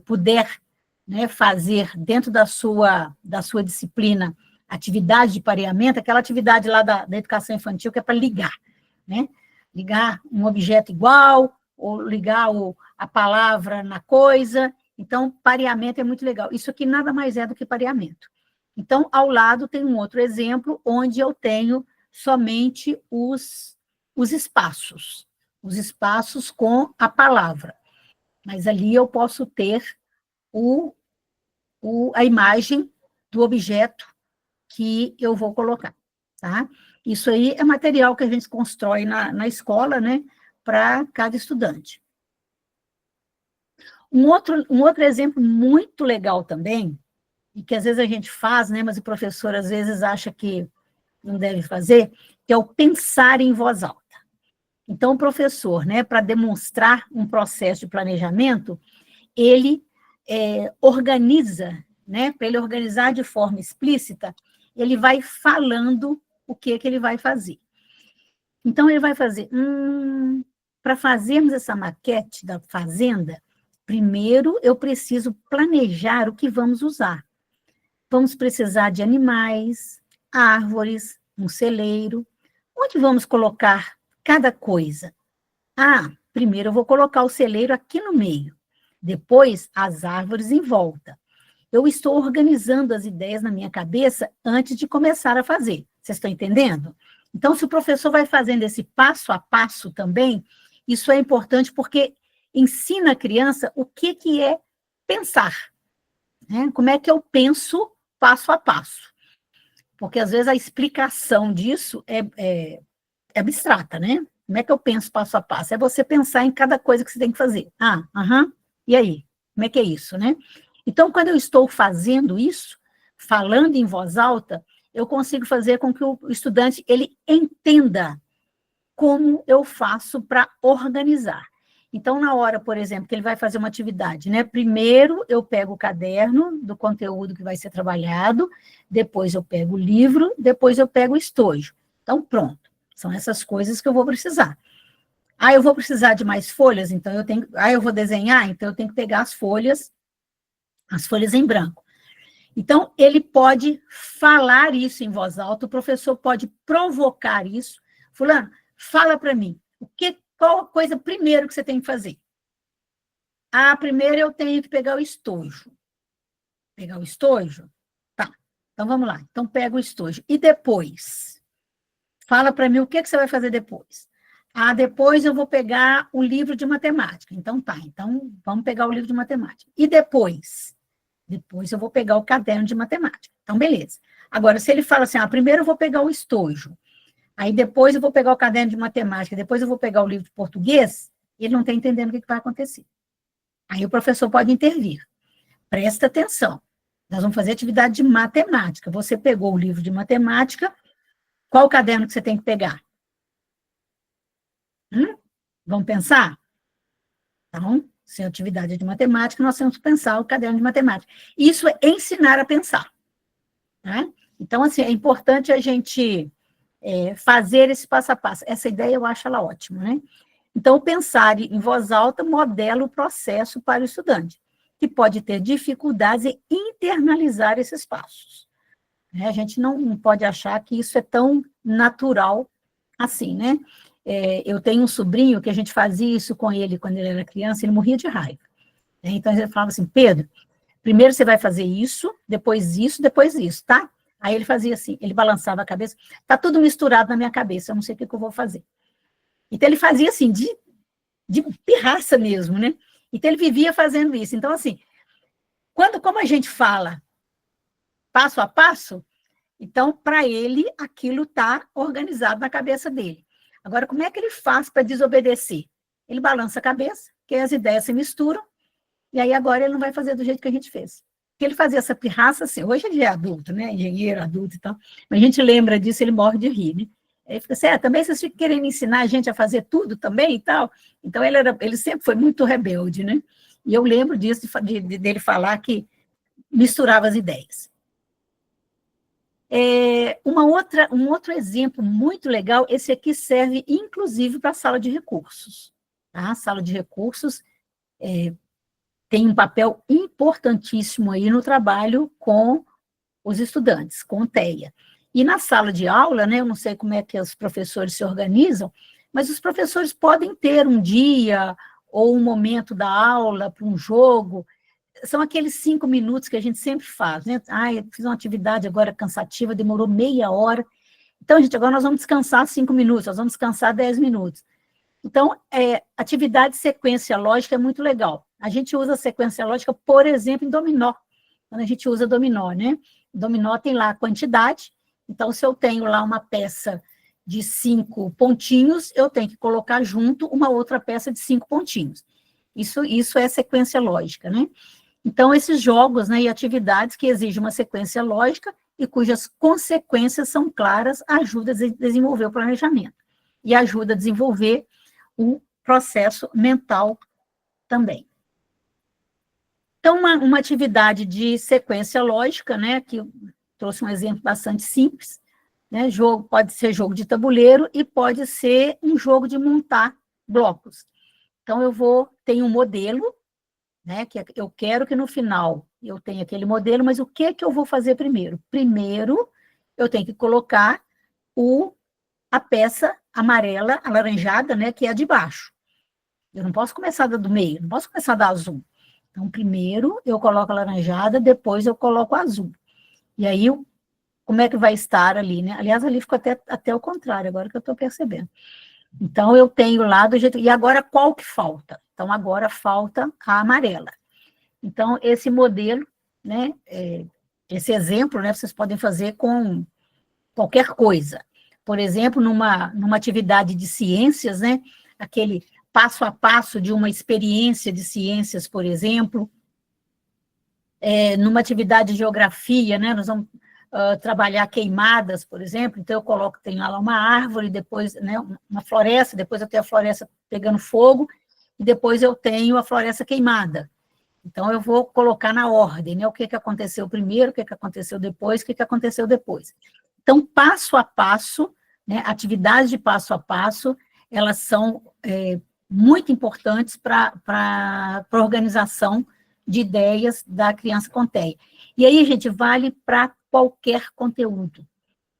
puder, né, fazer dentro da sua disciplina atividade de pareamento, aquela atividade lá da educação infantil que é para ligar, né? Ligar um objeto igual, ou ligar a palavra na coisa. Então, pareamento é muito legal. Isso aqui nada mais é do que pareamento. Então, ao lado tem um outro exemplo, onde eu tenho somente os espaços com a palavra. Mas ali eu posso ter a imagem do objeto que eu vou colocar, tá? Isso aí é material que a gente constrói na escola, né, para cada estudante. Um outro exemplo muito legal também, e que às vezes a gente faz, né, mas o professor às vezes acha que não deve fazer, que é o pensar em voz alta. Então, o professor, né, para demonstrar um processo de planejamento, ele organiza, né, para ele organizar de forma explícita, ele vai falando o que ele vai fazer. Então, ele vai fazer, para fazermos essa maquete da fazenda, primeiro eu preciso planejar o que vamos usar. Vamos precisar de animais, árvores, um celeiro. Onde vamos colocar cada coisa? Primeiro eu vou colocar o celeiro aqui no meio, depois as árvores em volta. Eu estou organizando as ideias na minha cabeça antes de começar a fazer. Vocês estão entendendo? Então, se o professor vai fazendo esse passo a passo também, isso é importante porque ensina a criança o que é pensar, né? Como é que eu penso passo a passo. Porque, às vezes, a explicação disso é abstrata, né? Como é que eu penso passo a passo? É você pensar em cada coisa que você tem que fazer. E aí? Como é que é isso, né? Então, quando eu estou fazendo isso, falando em voz alta, eu consigo fazer com que o estudante ele entenda como eu faço para organizar. Então, na hora, por exemplo, que ele vai fazer uma atividade, né? Primeiro eu pego o caderno do conteúdo que vai ser trabalhado, depois eu pego o livro, depois eu pego o estojo. Então, pronto. São essas coisas que eu vou precisar. Ah, eu vou precisar de mais folhas, então eu tenho. Ah, eu vou desenhar, então eu tenho que pegar as folhas em branco. Então, ele pode falar isso em voz alta, o professor pode provocar isso. Fulano, fala para mim, qual a coisa primeiro que você tem que fazer? Ah, primeiro eu tenho que pegar o estojo. Pegar o estojo? Tá, então vamos lá. Então, pega o estojo. E depois? Fala para mim o que você vai fazer depois. Ah, depois eu vou pegar o livro de matemática. Então, tá, então vamos pegar o livro de matemática. E depois? Depois eu vou pegar o caderno de matemática. Então, beleza. Agora, se ele fala assim, primeiro eu vou pegar o estojo, aí depois eu vou pegar o caderno de matemática, depois eu vou pegar o livro de português, ele não está entendendo o que vai acontecer. Aí o professor pode intervir. Presta atenção. Nós vamos fazer atividade de matemática. Você pegou o livro de matemática, qual o caderno que você tem que pegar? Vamos pensar? Então, se a atividade é de matemática, nós temos que pensar o caderno de matemática. Isso é ensinar a pensar. Né? Então, assim, é importante a gente fazer esse passo a passo. Essa ideia eu acho ela ótima, né? Então, pensar em voz alta modela o processo para o estudante, que pode ter dificuldades em internalizar esses passos. A gente não pode achar que isso é tão natural assim, né? Eu tenho um sobrinho que a gente fazia isso com ele quando ele era criança, ele morria de raiva. Então, ele falava assim, Pedro, primeiro você vai fazer isso, depois isso, tá? Aí ele fazia assim, ele balançava a cabeça, tá tudo misturado na minha cabeça, eu não sei o que eu vou fazer. Então, ele fazia assim, de pirraça mesmo, né? Então, ele vivia fazendo isso. Então, assim, como a gente fala passo a passo, então, para ele, aquilo está organizado na cabeça dele. Agora, como é que ele faz para desobedecer? Ele balança a cabeça, que as ideias se misturam, e aí agora ele não vai fazer do jeito que a gente fez. Porque ele fazia essa pirraça assim, hoje ele é adulto, né? Engenheiro, adulto e tal, mas a gente lembra disso, ele morre de rir, né? Ele fica assim, também vocês ficam querendo ensinar a gente a fazer tudo também e tal? Então, ele sempre foi muito rebelde, né? E eu lembro disso, dele falar que misturava as ideias. Um outro exemplo muito legal, esse aqui serve, inclusive, para a sala de recursos. Tá? A sala de recursos tem um papel importantíssimo aí no trabalho com os estudantes, com o TEA. E na sala de aula, né, eu não sei como é que os professores se organizam, mas os professores podem ter um dia ou um momento da aula para um jogo. São aqueles 5 minutos que a gente sempre faz, né? Eu fiz uma atividade agora cansativa, demorou meia hora. Então, gente, agora nós vamos descansar 5 minutos, nós vamos descansar 10 minutos. Então, atividade de sequência lógica é muito legal. A gente usa a sequência lógica, por exemplo, em dominó. Quando a gente usa dominó, né? Dominó tem lá a quantidade. Então, se eu tenho lá uma peça de 5 pontinhos, eu tenho que colocar junto uma outra peça de 5 pontinhos. Isso é sequência lógica, né? Então, esses jogos, né, e atividades que exigem uma sequência lógica e cujas consequências são claras, ajuda a desenvolver o planejamento e ajuda a desenvolver o processo mental também. Então, uma atividade de sequência lógica, né, que eu trouxe um exemplo bastante simples, né, pode ser jogo de tabuleiro e pode ser um jogo de montar blocos. Então, tenho um modelo, né, que eu quero que no final eu tenha aquele modelo, mas o que eu vou fazer primeiro? Primeiro, eu tenho que colocar a peça amarela, alaranjada, né, que é a de baixo. Eu não posso começar do meio, não posso começar da azul. Então, primeiro eu coloco a alaranjada, depois eu coloco a azul. E aí, como é que vai estar ali, né? Aliás, ali ficou até o contrário, agora que eu estou percebendo. Então, eu tenho lá do jeito... E agora, qual que falta? Então, agora falta a amarela. Então, esse modelo, né, esse exemplo, né, vocês podem fazer com qualquer coisa. Por exemplo, numa atividade de ciências, né, aquele passo a passo de uma experiência de ciências, por exemplo, numa atividade de geografia, né, nós vamos trabalhar queimadas, por exemplo, então eu coloco, tenho lá uma árvore, depois, né, uma floresta, depois eu tenho a floresta pegando fogo, e depois eu tenho a floresta queimada. Então, eu vou colocar na ordem, né, o que aconteceu primeiro, o que aconteceu depois, o que aconteceu depois. Então, passo a passo, né, atividades de passo a passo, elas são muito importantes para a organização de ideias da criança com TEA. E aí, gente, vale para qualquer conteúdo.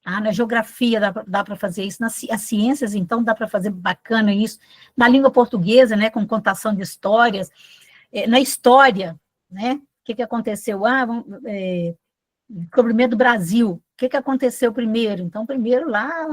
Tá? Na geografia dá para fazer isso, nas ciências, então, dá para fazer bacana isso. Na língua portuguesa, né, com contação de histórias. Na história, né, o que aconteceu? Descobrimento do Brasil. O que aconteceu primeiro? Então, primeiro lá,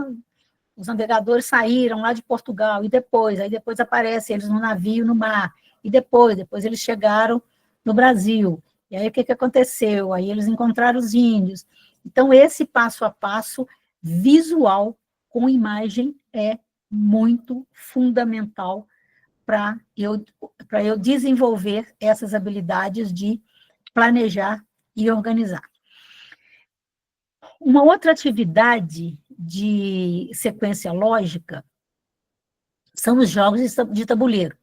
os navegadores saíram lá de Portugal, e depois aparecem eles no navio, no mar, e depois eles chegaram no Brasil. E aí, o que aconteceu? Aí eles encontraram os índios. Então, esse passo a passo visual com imagem é muito fundamental para eu desenvolver essas habilidades de planejar e organizar. Uma outra atividade de sequência lógica são os jogos de tabuleiro.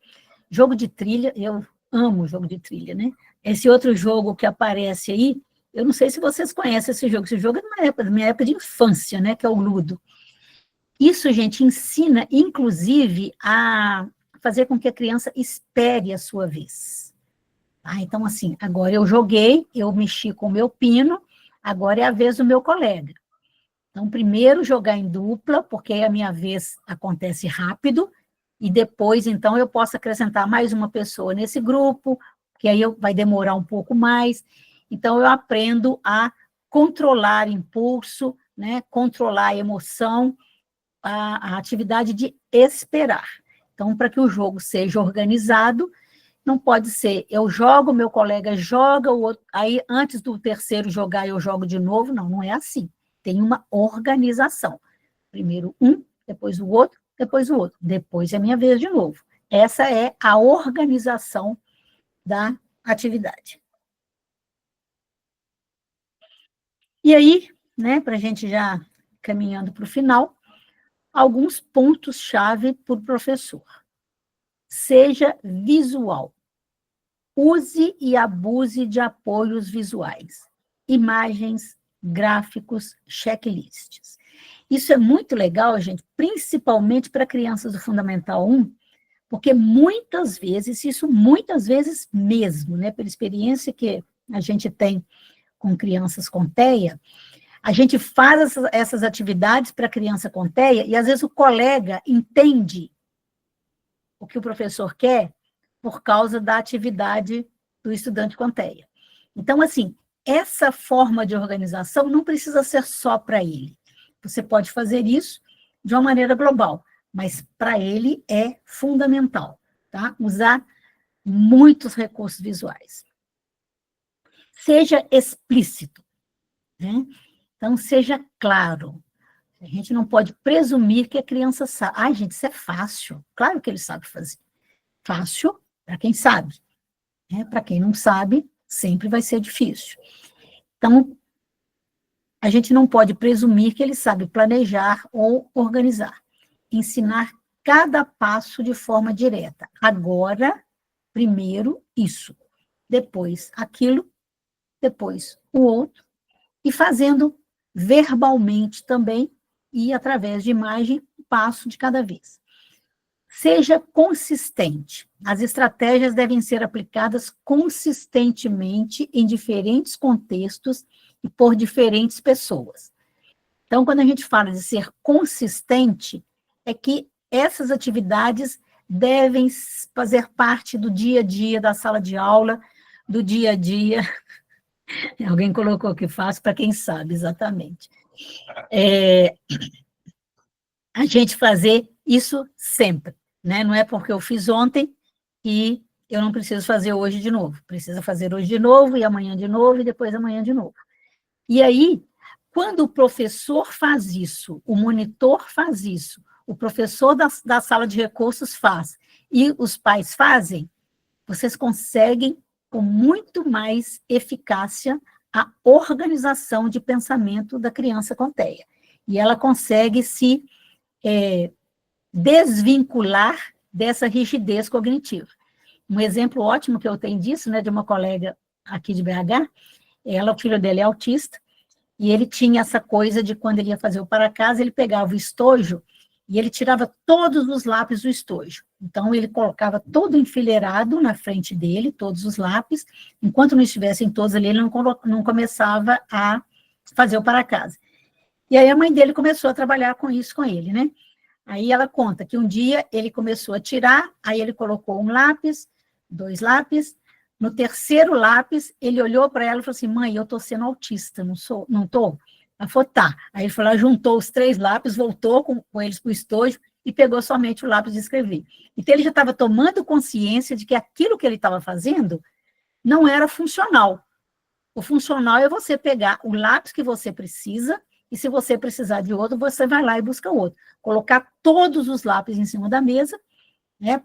Jogo de trilha, eu amo jogo de trilha, né? Esse outro jogo que aparece aí, eu não sei se vocês conhecem esse jogo é da minha época de infância, né, que é o Ludo. Isso, gente, ensina, inclusive, a fazer com que a criança espere a sua vez. Tá? Então, assim, agora eu joguei, eu mexi com o meu pino, agora é a vez do meu colega. Então, primeiro jogar em dupla, porque aí a minha vez acontece rápido, e depois, então, eu posso acrescentar mais uma pessoa nesse grupo, que aí vai demorar um pouco mais. Então, eu aprendo a controlar impulso, né, controlar a emoção, a atividade de esperar. Então, para que o jogo seja organizado, não pode ser eu jogo, meu colega joga, o outro, aí antes do terceiro jogar eu jogo de novo. Não, não é assim. Tem uma organização. Primeiro um, depois o outro, depois é minha vez de novo. Essa é a organização da atividade. E aí, né, para a gente já caminhando para o final, alguns pontos-chave para o professor. Seja visual. Use e abuse de apoios visuais, imagens, gráficos, checklists. Isso é muito legal, gente, principalmente para crianças do Fundamental 1, porque muitas vezes mesmo, né, pela experiência que a gente tem com crianças com TEA, a gente faz essas atividades para a criança com TEA e, às vezes, o colega entende o que o professor quer por causa da atividade do estudante com TEA. Então, assim, essa forma de organização não precisa ser só para ele. Você pode fazer isso de uma maneira global, mas para ele é fundamental, tá? Usar muitos recursos visuais. Seja explícito, né? Então, seja claro. A gente não pode presumir que a criança sabe. Ai, gente, isso é fácil. Claro que ele sabe fazer. Fácil para quem sabe. Né? Para quem não sabe, sempre vai ser difícil. Então, a gente não pode presumir que ele sabe planejar ou organizar. Ensinar cada passo de forma direta. Agora, primeiro isso, depois aquilo, depois o outro, e fazendo verbalmente também, e através de imagem, um passo de cada vez. Seja consistente. As estratégias devem ser aplicadas consistentemente em diferentes contextos e por diferentes pessoas. Então, quando a gente fala de ser consistente, é que essas atividades devem fazer parte do dia a dia da sala de aula, do dia a dia. Alguém colocou que faço para quem sabe exatamente. A gente fazer isso sempre, né? Não é porque eu fiz ontem que eu não preciso fazer hoje de novo. Precisa fazer hoje de novo, e amanhã de novo, e depois amanhã de novo. E aí, quando o professor faz isso, o monitor faz isso, o professor da sala de recursos faz, e os pais fazem, vocês conseguem, com muito mais eficácia, a organização de pensamento da criança com TEA. E ela consegue se desvincular dessa rigidez cognitiva. Um exemplo ótimo que eu tenho disso, né, de uma colega aqui de BH, o filho dele é autista, e ele tinha essa coisa de quando ele ia fazer o para casa, ele pegava o estojo e ele tirava todos os lápis do estojo. Então, ele colocava todo enfileirado na frente dele, todos os lápis, enquanto não estivessem todos ali, ele não começava a fazer o para casa. E aí a mãe dele começou a trabalhar com isso com ele, né? Aí ela conta que um dia ele começou a tirar, aí ele colocou um lápis, 2 lápis, no terceiro lápis, ele olhou para ela e falou assim, mãe, eu estou sendo autista, não estou? Ela falou, tá. Aí ele falou, juntou os 3 lápis, voltou com eles para o estojo e pegou somente o lápis de escrever. Então, ele já estava tomando consciência de que aquilo que ele estava fazendo não era funcional. O funcional é você pegar o lápis que você precisa e se você precisar de outro, você vai lá e busca outro. Colocar todos os lápis em cima da mesa, né?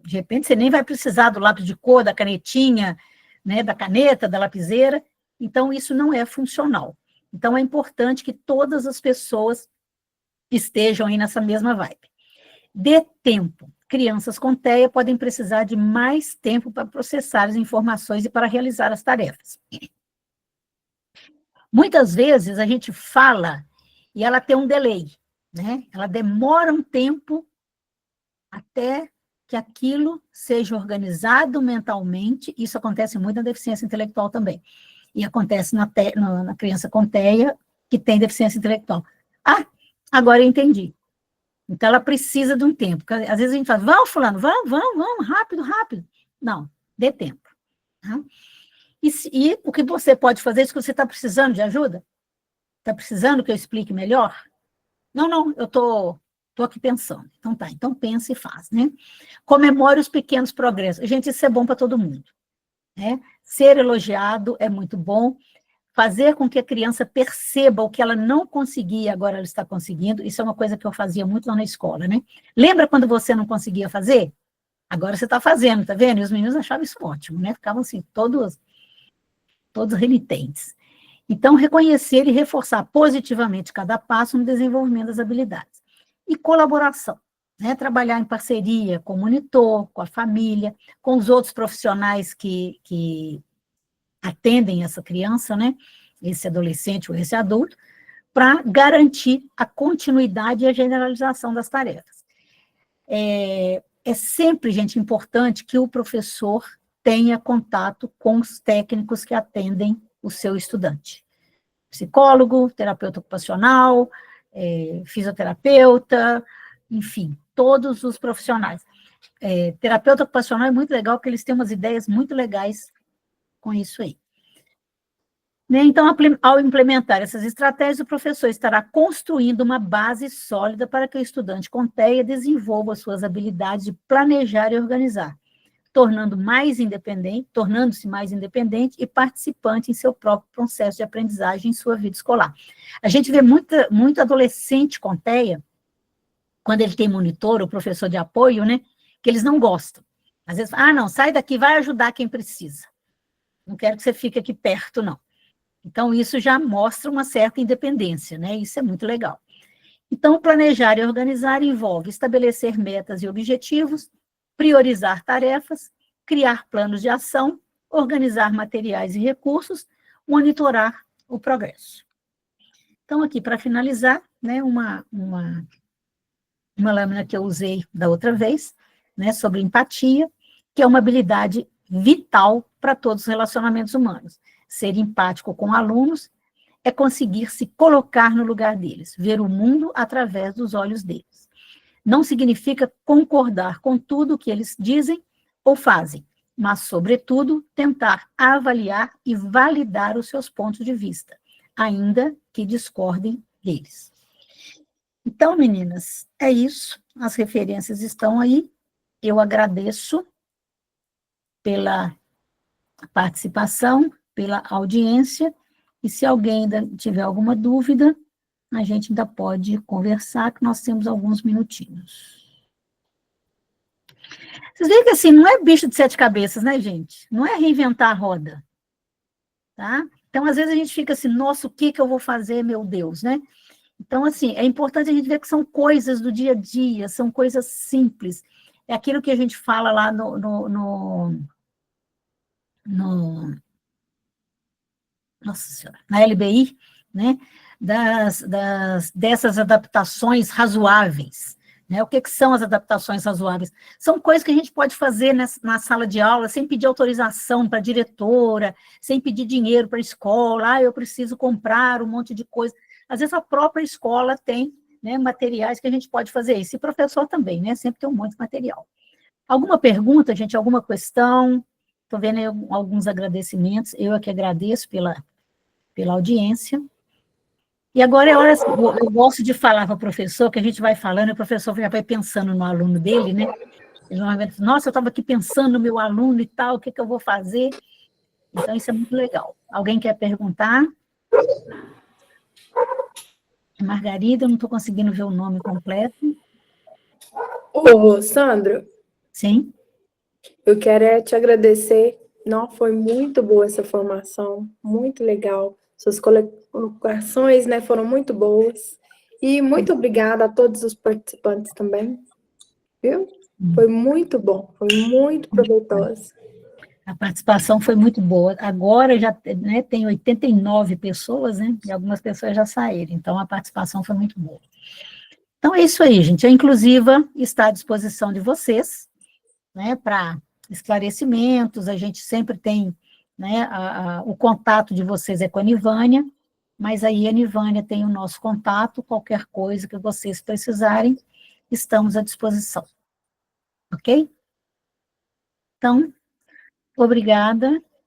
De repente, você nem vai precisar do lápis de cor, da canetinha, né? Da caneta, da lapiseira. Então, isso não é funcional. Então, é importante que todas as pessoas estejam aí nessa mesma vibe. Dê tempo. Crianças com TEA podem precisar de mais tempo para processar as informações e para realizar as tarefas. Muitas vezes, a gente fala e ela tem um delay, né? Ela demora um tempo até que aquilo seja organizado mentalmente. Isso acontece muito na deficiência intelectual também. E acontece na criança com TEA, que tem deficiência intelectual. Ah, agora eu entendi. Então, ela precisa de um tempo. Porque, às vezes a gente fala, vamos, fulano, vamos, rápido, rápido. Não, dê tempo. Tá? E o que você pode fazer, é que você está precisando de ajuda? Está precisando que eu explique melhor? Não, eu estou aqui pensando. Então tá, então pensa e faz, né? Comemore os pequenos progressos. Gente, isso é bom para todo mundo. Né? Ser elogiado é muito bom. Fazer com que a criança perceba o que ela não conseguia, agora ela está conseguindo. Isso é uma coisa que eu fazia muito lá na escola, né? Lembra quando você não conseguia fazer? Agora você está fazendo, tá vendo? E os meninos achavam isso ótimo, né? Ficavam assim, todos renitentes. Então, reconhecer e reforçar positivamente cada passo no desenvolvimento das habilidades. E colaboração, né? Trabalhar em parceria com o monitor, com a família, com os outros profissionais que atendem essa criança, né? Esse adolescente ou esse adulto, para garantir a continuidade e a generalização das tarefas. É sempre, gente, importante que o professor tenha contato com os técnicos que atendem o seu estudante. Psicólogo, terapeuta ocupacional, fisioterapeuta, enfim, todos os profissionais. Terapeuta ocupacional é muito legal, porque eles têm umas ideias muito legais com isso aí. Né? Então, ao implementar essas estratégias, o professor estará construindo uma base sólida para que o estudante com TEA desenvolva suas habilidades de planejar e organizar, tornando-se mais independente e participante em seu próprio processo de aprendizagem em sua vida escolar. A gente vê muito adolescente com TEA, quando ele tem monitor ou professor de apoio, né, que eles não gostam. Às vezes, não, sai daqui, vai ajudar quem precisa. Não quero que você fique aqui perto, não. Então, isso já mostra uma certa independência, né? Isso é muito legal. Então, planejar e organizar envolve estabelecer metas e objetivos, priorizar tarefas, criar planos de ação, organizar materiais e recursos, monitorar o progresso. Então, aqui, para finalizar, né, uma lâmina que eu usei da outra vez, né, sobre empatia, que é uma habilidade vital para todos os relacionamentos humanos. Ser empático com alunos é conseguir se colocar no lugar deles, ver o mundo através dos olhos deles. Não significa concordar com tudo o que eles dizem ou fazem, mas, sobretudo, tentar avaliar e validar os seus pontos de vista, ainda que discordem deles. Então, meninas, é isso. As referências estão aí. Eu agradeço pela participação, pela audiência, e se alguém ainda tiver alguma dúvida, a gente ainda pode conversar, que nós temos alguns minutinhos. Vocês veem que assim, não é bicho de 7 cabeças, né, gente? Não é reinventar a roda, tá? Então, às vezes, a gente fica assim, nossa, o que que eu vou fazer, meu Deus, né? Então, assim, é importante a gente ver que são coisas do dia a dia, são coisas simples. É aquilo que a gente fala lá nossa senhora, na LBI, né? Dessas adaptações razoáveis. Né? O que, que são as adaptações razoáveis? São coisas que a gente pode fazer na sala de aula sem pedir autorização para a diretora, sem pedir dinheiro para a escola, eu preciso comprar um monte de coisa. Às vezes a própria escola tem, né, materiais que a gente pode fazer isso, e professor também, né, sempre tem um monte de material. Alguma pergunta, gente? Alguma questão? Estou vendo aí alguns agradecimentos, eu é que agradeço pela audiência. E agora é hora, eu gosto de falar para o professor, que a gente vai falando, e o professor já vai pensando no aluno dele, né? Ele vai dizer, nossa, eu estava aqui pensando no meu aluno e tal, o que, que eu vou fazer? Então, isso é muito legal. Alguém quer perguntar? Margarida, eu não estou conseguindo ver o nome completo. Ô, Sandro, Sim? eu quero te agradecer. Não, foi muito boa essa formação, muito legal. Suas colocações, né, foram muito boas. E muito obrigada a todos os participantes também, viu? Foi muito bom, foi muito proveitoso. A participação foi muito boa. Agora já, né, tem 89 pessoas, né? E algumas pessoas já saíram. Então, a participação foi muito boa. Então, é isso aí, gente. A Inclusiva está à disposição de vocês, né, para esclarecimentos. A gente sempre tem, né, o contato de vocês é com a Nivânia, mas aí a Nivânia tem o nosso contato, qualquer coisa que vocês precisarem, estamos à disposição. Ok? Então, obrigada.